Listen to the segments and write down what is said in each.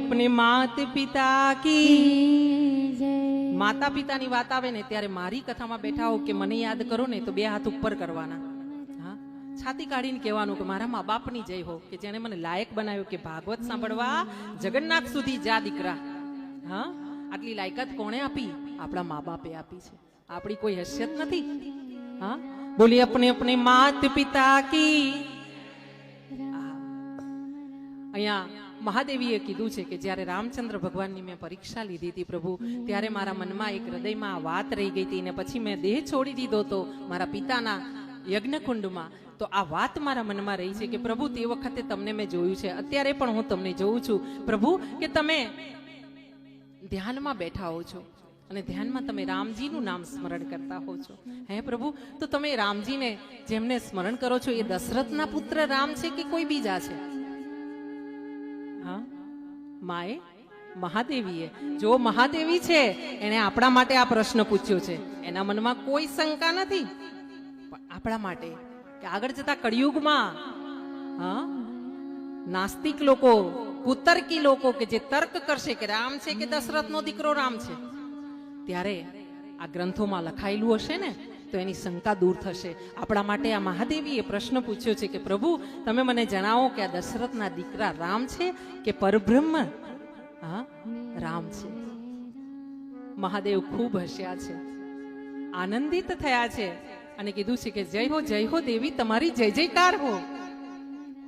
अपने मात पिता की माता પિતાની વાત આવે ને ત્યારે મારી કથામાં બેઠા હો કે મને યાદ કરો ને તો બે હાથ ઉપર કરવાના, હા, છાતી કાઢીને કહેવાનું કે મારા મા બાપની જય હો કે જેને મને લાયક બનાવ્યો કે ભાગવત સાંભળવા જગન્નાથ સુધી જા દીકરા. હા, આટલી લાયકાત કોણે આપી? આપણા મા બાપે આપી છે, આપણી કોઈ હેસિયત નથી. હા, બોલી अपने अपने मात पिता की. અહીંયા મહાદેવીએ કીધું છે કે જ્યારે રામચંદ્ર ભગવાનની મેં પરીક્ષા લીધી હતી પ્રભુ, ત્યારે મારા મનમાં એક હૃદયમાં આ વાત રહી ગઈ હતી ને પછી મેં દેહ છોડી દીધો હતો મારા પિતાના યજ્ઞકુંડમાં. તો આ વાત મારા મનમાં રહી છે કે પ્રભુ તે વખતે તમને મેં જોયું છે, અત્યારે પણ હું તમને જોઉં છું પ્રભુ કે તમે ધ્યાનમાં બેઠા હો છો અને ધ્યાનમાં તમે રામજીનું નામ સ્મરણ કરતા હો છો. હે પ્રભુ, તો તમે રામજીને જેમને સ્મરણ કરો છો એ દશરથના પુત્ર રામ છે કે કોઈ બીજા છે? હા, માએ મહાદેવીએ, જો મહાદેવી છે એને આપણા માટે આ પ્રશ્ન પૂછ્યો છે, એના મનમાં કોઈ શંકા નથી. પણ આપણા માટે કે આગળ જતા કળિયુગમાં હા નાસ્તિક લોકો, કુતર્કી લોકો કે જે તર્ક કરશે કે રામ છે કે દશરથનો દીકરો રામ છે, ત્યારે આ ગ્રંથોમાં લખાયેલું હશે ને તો એની શંકા દૂર થશે. આપણા માટે આ મહાદેવીએ પ્રશ્ન પૂછ્યો છે કે પ્રભુ તમે મને જણાવો કે આ દશરથના દીકરા રામ છે કે પરબ્રહ્મ હા રામ છે? મહાદેવ ખૂબ હસ્યા છે, આનંદિત થયા છે અને કીધું છે કે જય હો દેવી, તમારી જય જયકાર હો.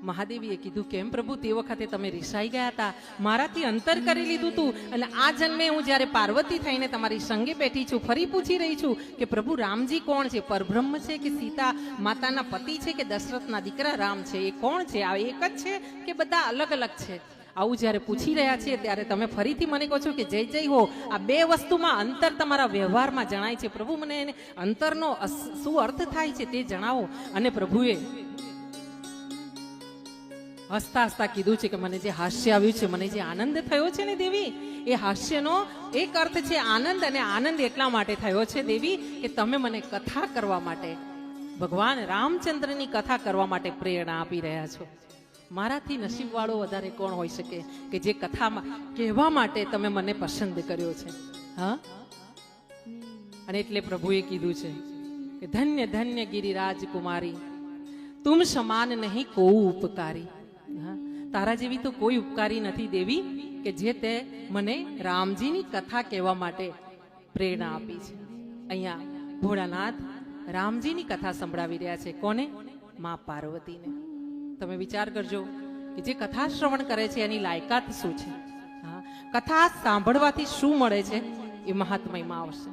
મહાદેવીએ કીધું કેમ પ્રભુ, તે વખતે તમે રિસાઈ ગયા હતા, મારાથી અંતર કરી લીધું તું અને આ જન્મે હું જ્યારે પાર્વતી થઈને તમારી સંગે બેઠી છું ફરી પૂછી રહી છું કે પ્રભુ રામજી કોણ છે? પરબ્રહ્મ છે કે સીતા માતાના પતિ છે કે દશરથના દીકરા રામ છે? એ કોણ છે? આ એક જ છે કે બધા અલગ અલગ છે? આવું જ્યારે પૂછી રહ્યા છીએ ત્યારે તમે ફરીથી મને કહો છો કે જય જય હો. આ બે વસ્તુમાં અંતર તમારા વ્યવહારમાં જણાય છે પ્રભુ, મને એને અંતરનો શું અર્થ થાય છે તે જણાવો. અને પ્રભુએ હસતા હસતા કીધું છે કે મને જે હાસ્ય આવ્યું છે, મને જે આનંદ થયો છે ને દેવી, એ હાસ્યનો એક અર્થ છે આનંદ, અને આનંદ એટલા માટે થયો છે દેવી કે તમે મને કથા કરવા માટે, ભગવાન રામચંદ્રની કથા કરવા માટે પ્રેરણા આપી રહ્યા છો. મારાથી નસીબવાળો વધારે કોણ હોઈ શકે કે જે કથામાં કહેવા માટે તમે મને પસંદ કર્યો છે. હા, અને એટલે પ્રભુએ કીધું છે કે ધન્ય ધન્ય ગિરિરાજ કુમારી, તુમ સમાન નહીં કો ઉપકારી. તારા જેવી તો કોઈ ઉપકારી નથી દેવી કે જે તે મને રામજીની કથા કહેવા માટે પ્રેરણા આપી છે. અહીંયા ભોળાનાથ રામજીની કથા સંભળાવી રહ્યા છે. કોને? મા પાર્વતીને. તમે વિચાર કરજો કે જે કથા શ્રવણ કરે છે એની લાયકાત શું છે? હા, કથા સાંભળવાથી શું મળે છે એ મહાત્મયમાં આવશે.